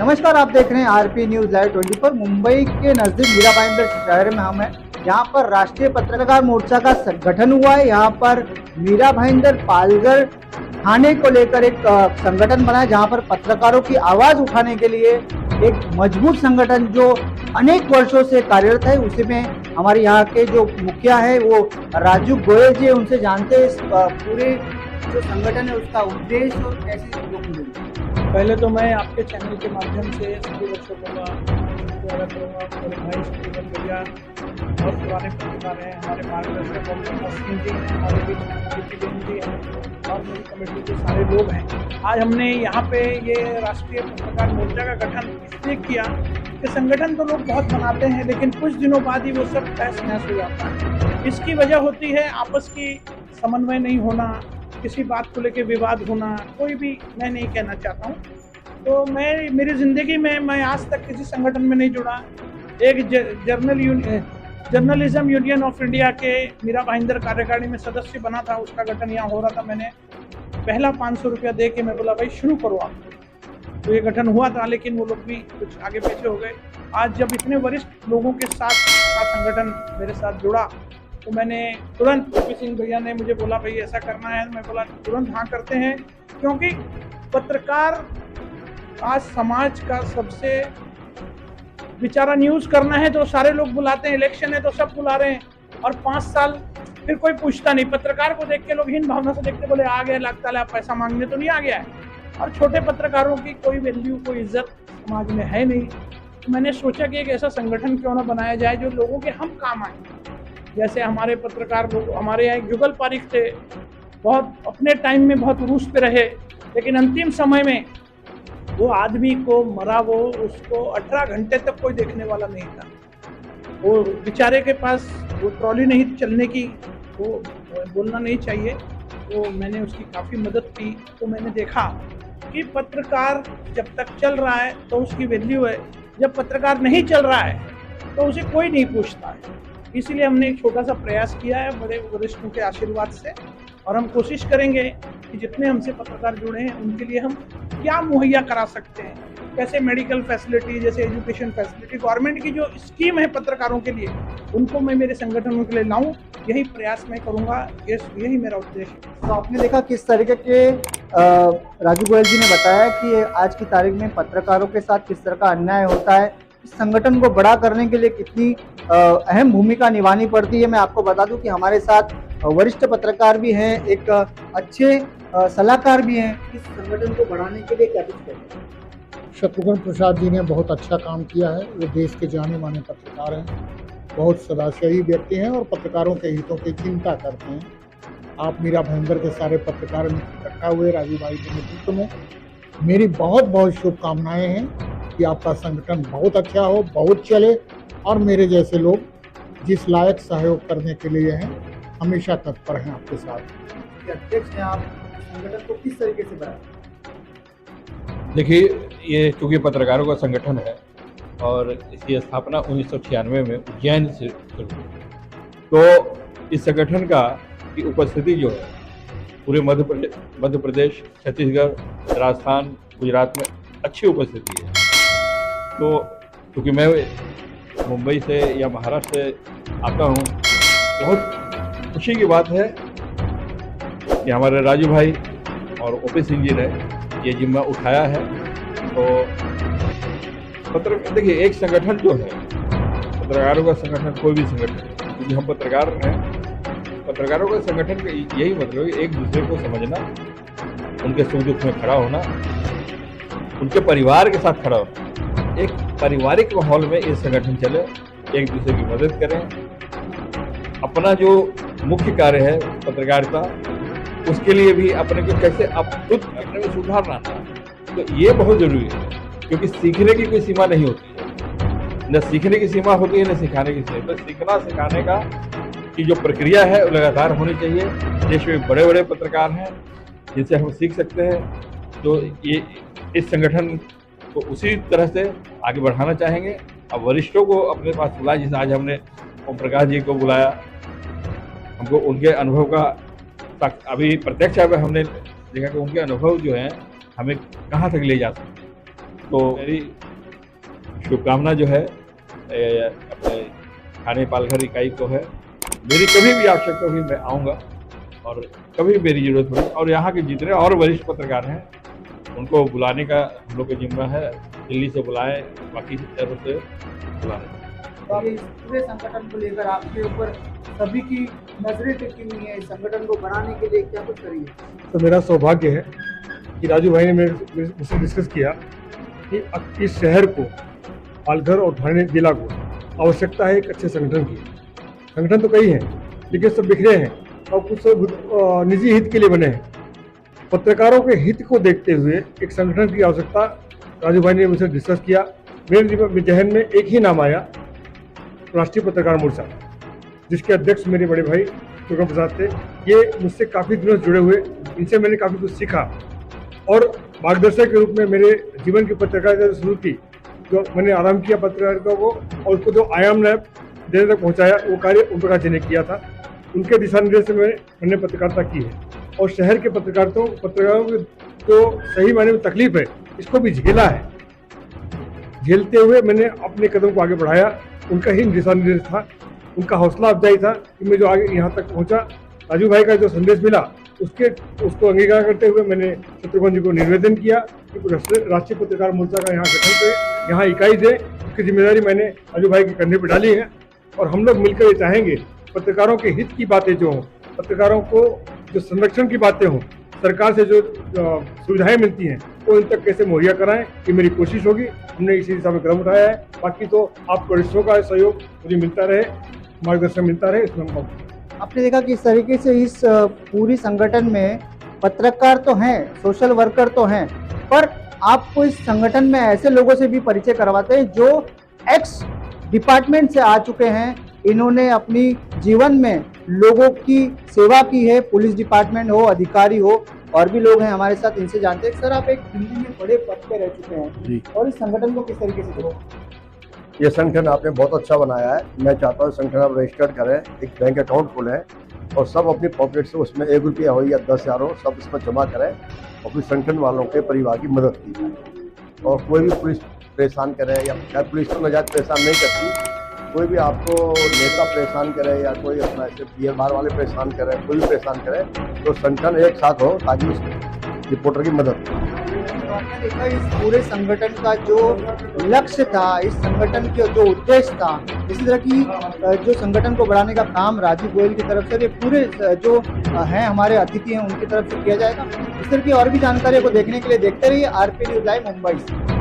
नमस्कार, आप देख रहे हैं आरपी न्यूज लाइव 24। मुंबई के नजदीक मीरा भाईंदर शहर में हम हैं। यहाँ पर राष्ट्रीय पत्रकार मोर्चा का गठन हुआ है। यहाँ पर मीरा भाईंदर पालघर थाने को लेकर एक संगठन बना है, जहाँ पर पत्रकारों की आवाज उठाने के लिए एक मजबूत संगठन जो अनेक वर्षों से कार्यरत है। उसी में हमारे यहाँ के जो मुखिया है वो राजू गोयल जी, उनसे जानते हैं इस पूरे जो संगठन है उसका उद्देश्य और कैसे लोग मिलते हैं। पहले तो मैं आपके चैनल के माध्यम से सभी दर्शकों का स्वागत करूँगा। मेरे भाई सुखविंदर भैया बहुत पुराने पत्रकार हैं, हमारे मार्गदर्शक डॉक्टर सिंह जी हैं, हमारे बीच में जी हैं और मेरी कमेटी के सारे लोग हैं। आज हमने यहाँ पे ये राष्ट्रीय पत्रकार मोर्चा का गठन इसलिए किया कि संगठन तो लोग बहुत बनाते हैं, लेकिन कुछ दिनों बाद ही वो सब तहस नहस हो जाता है। इसकी वजह होती है आपस की समन्वय नहीं होना, किसी बात को लेकर विवाद होना। कोई भी मैं नहीं कहना चाहता हूँ। तो मेरी ज़िंदगी में मैं आज तक किसी संगठन में नहीं जुड़ा। एक जर्नलिज्म यूनियन ऑफ इंडिया के मीरा भाईंदर कार्यकारिणी में सदस्य बना था, उसका गठन यहाँ हो रहा था। मैंने पहला 500 रुपया दे के मैं बोला भाई शुरू करो आप। तो ये गठन हुआ था, लेकिन वो लोग भी कुछ आगे पीछे हो गए। आज जब इतने वरिष्ठ लोगों के साथ का संगठन मेरे साथ जुड़ा तो मैंने तुरंत सिंह भैया ने मुझे बोला भाई ऐसा करना है। मैं बोला तुरंत हाँ करते हैं, क्योंकि पत्रकार आज समाज का सबसे बेचारा न्यूज़ करना है तो सारे लोग बुलाते हैं, इलेक्शन है तो सब बुला रहे हैं और 5 साल फिर कोई पूछता नहीं। पत्रकार को देख के लोग हीन भावना से देखते, बोले आ गया लगता है पैसा मांगने, तो नहीं आ गया है। और छोटे पत्रकारों की कोई वैल्यू कोई इज्जत समाज में है नहीं। तो मैंने सोचा कि एक ऐसा संगठन क्यों ना बनाया जाए जो लोगों के हम काम आए। जैसे हमारे पत्रकार लोग, हमारे यहाँ एक जुगल पारिक थे, बहुत अपने टाइम में बहुत रूस पे रहे, लेकिन अंतिम समय में वो आदमी को मरा, वो उसको 18 घंटे तक कोई देखने वाला नहीं था। वो बेचारे के पास वो ट्रॉली नहीं चलने की, वो बोलना नहीं चाहिए। तो मैंने उसकी काफ़ी मदद की। तो मैंने देखा कि पत्रकार जब तक चल रहा है तो उसकी वैल्यू है, जब पत्रकार नहीं चल रहा है तो उसे कोई नहीं पूछता है। इसीलिए हमने एक छोटा सा प्रयास किया है बड़े वरिष्ठों के आशीर्वाद से, और हम कोशिश करेंगे कि जितने हमसे पत्रकार जुड़े हैं उनके लिए हम क्या मुहैया करा सकते हैं, कैसे मेडिकल फैसिलिटी, जैसे एजुकेशन फैसिलिटी, गवर्नमेंट की जो स्कीम है पत्रकारों के लिए, उनको मैं मेरे संगठनों के लिए लाऊं। यही प्रयास मैं करूंगा, यही मेरा उद्देश्य है। तो आपने देखा किस तरीके के राजू गोयल जी ने बताया कि आज की तारीख में पत्रकारों के साथ किस तरह का अन्याय होता है। इस संगठन को बड़ा करने के लिए कितनी अहम भूमिका निभानी पड़ती है। मैं आपको बता दूं कि हमारे साथ वरिष्ठ पत्रकार भी हैं, एक अच्छे सलाहकार भी हैं। इस संगठन को बढ़ाने के लिए क्या कुछ करें? शत्रुघ्न प्रसाद जी ने बहुत अच्छा काम किया है। वो देश के जाने माने पत्रकार हैं, बहुत सदाचारी व्यक्ति हैं और पत्रकारों के हितों की चिंता करते हैं। आप मीरा भाईंदर के सारे पत्रकार इकट्ठा हुए राजू भाई के नेतृत्व में। मेरी बहुत बहुत शुभकामनाएं हैं कि आपका संगठन बहुत अच्छा हो, बहुत चले और मेरे जैसे लोग जिस लायक सहयोग करने के लिए हैं हमेशा तत्पर हैं आपके साथ। अध्यक्ष हैं आप, संगठन को किस तरीके से बढ़ाएं? देखिए, ये चूँकि पत्रकारों का संगठन है और इसकी स्थापना 1996 में उज्जैन से शुरू हुई। तो इस संगठन का की उपस्थिति जो है पूरे मध्य प्रदेश, छत्तीसगढ़, राजस्थान, गुजरात में अच्छी उपस्थिति है। तो क्योंकि मैं मुंबई से या महाराष्ट्र से आता हूँ, बहुत खुशी की बात है कि हमारे राजू भाई और ओपी सिंह जी ने ये जिम्मा उठाया है। तो देखिए, एक संगठन जो है, पत्रकारों का संगठन कोई भी संगठन, क्योंकि हम पत्रकार हैं, पत्रकारों का संगठन का यही मतलब है एक दूसरे को समझना, उनके सुख दुख में खड़ा होना, उनके परिवार के साथ खड़ा होना। एक पारिवारिक माहौल में ये संगठन चले, एक दूसरे की मदद करें। अपना जो मुख्य कार्य है पत्रकारिता, उसके लिए भी अपने को कैसे खुद अपने में सुधार लाना, तो ये बहुत ज़रूरी है। क्योंकि सीखने की कोई सीमा नहीं होती है, न सीखने की सीमा होती है न सिखाने की सीमा। तो सीखना सिखाने का की जो प्रक्रिया है वो लगातार होनी चाहिए। देश में बड़े बड़े पत्रकार हैं जिनसे हम सीख सकते हैं। तो ये इस संगठन को उसी तरह से आगे बढ़ाना चाहेंगे। अब वरिष्ठों को अपने पास बुलाया, जैसे आज हमने ओम प्रकाश जी को बुलाया, हमको उनके अनुभव का अभी प्रत्यक्ष हमने देखा कि उनके अनुभव जो हैं हमें कहाँ तक ले जा सकते हैं। तो मेरी शुभकामना जो है अपने थाने पालघर इकाई को है। मेरी कभी भी आवश्यकता होगी मैं आऊँगा और कभी मेरी जरूरत पड़ी, और यहाँ के जितने और वरिष्ठ पत्रकार हैं उनको बुलाने का हम लोग का जिम्मा है। दिल्ली से बुलाएं, बाकी शहरों से बुलाएं। तो इस पूरे संगठन को लेकर आपके ऊपर सभी की नजरें टिकी हुई है, इस संगठन को बनाने के लिए क्या कुछ करिए? तो मेरा सौभाग्य है कि राजू भाई ने मुझसे डिस्कस किया कि इस शहर को, पालघर और ठाणे जिला को आवश्यकता है एक अच्छे संगठन की। संगठन तो कई हैं लेकिन सब बिखरे हैं और कुछ निजी हित के लिए बने हैं। पत्रकारों के हित को देखते हुए एक संगठन की आवश्यकता राजू भाई ने मुझसे डिस्कस किया। मेरे जहन में एक ही नाम आया, राष्ट्रीय पत्रकार मोर्चा, जिसके अध्यक्ष मेरे बड़े भाई सुगम प्रसाद थे। ये मुझसे काफ़ी दिनों से जुड़े हुए, इनसे मैंने काफ़ी कुछ सीखा और मार्गदर्शक के रूप में मेरे जीवन की पत्रकारिता शुरू की, जो मैंने आराम किया पत्रकारिता को और उसको जो आयाम देने तक पहुँचाया वो कार्य ओम प्रकाश जी ने किया था। उनके दिशा निर्देश से मैंने पत्रकारिता की है और शहर के पत्रकारों की जो सही मायने में तकलीफ है इसको भी झेला है। झेलते हुए मैंने अपने कदम को आगे बढ़ाया। उनका ही दिशा निर्देश था, उनका हौसला अफजाई था कि मैं जो आगे यहाँ तक पहुँचा। राजू भाई का जो संदेश मिला उसको अंगीकार करते हुए मैंने शत्रुघ्न जी को निवेदन किया कि राष्ट्रीय पत्रकार मोर्चा का यहाँ गठन करें, यहाँ इकाई दे। उसकी जिम्मेदारी मैंने राजू भाई के कंधे पर डाली है और हम लोग मिलकर ये चाहेंगे पत्रकारों के हित की बातें जो हों, पत्रकारों को जो संरक्षण की बातें हों, सरकार से जो सुविधाएं मिलती हैं वो इन तक कैसे मुहैया कराएं, ये मेरी कोशिश होगी। हमने इसी दिशा में कदम उठाया है। बाकी तो आपको वरिष्ठों का सहयोग मुझे मिलता रहे, मार्गदर्शन मिलता रहे, इसमें हम आपने देखा कि इस तरीके से इस पूरी संगठन में पत्रकार तो हैं, सोशल वर्कर तो हैं, पर आपको इस संगठन में ऐसे लोगों से भी परिचय करवाते हैं जो एक्स डिपार्टमेंट से आ चुके हैं। इन्होंने अपनी जीवन में लोगों की सेवा की है, पुलिस डिपार्टमेंट हो, अधिकारी हो, और भी लोग हैं हमारे साथ, इनसे जानते हैं। सर, आप एक दिल्ली में बड़े पद पे रह चुके हैं जी, और इस संगठन को किस तरीके से देखो? ये संगठन आपने बहुत अच्छा बनाया है। मैं चाहता हूँ संगठन आप रजिस्टर्ड करें, एक बैंक अकाउंट खोलें और सब अपनी पॉकेट से उसमें 1 रुपया हो या 10,000 हो, सब इसमें जमा करें। अपने संगठन वालों के परिवार की मदद की जाए। और कोई भी पुलिस परेशान करे या शायद पुलिस तो नजायज परेशान नहीं करती, कोई भी आपको नेता परेशान करे या कोई अपना ऐसे बियर बार वाले परेशान करे, कोई भी परेशान करे, तो संगठन एक साथ हो ताकि उस रिपोर्टर की मदद करे। तो आपने देखा इस पूरे संगठन का जो लक्ष्य था, इस संगठन का जो उद्देश्य था, इसी तरह की जो संगठन को बढ़ाने का काम राजीव गोयल की तरफ से, ये पूरे जो हैं हमारे अतिथि हैं उनकी तरफ से किया जाएगा। इस तरह की और भी जानकारियों को देखने के लिए देखते रहिए आरपी न्यूज़ लाइव मुंबई से।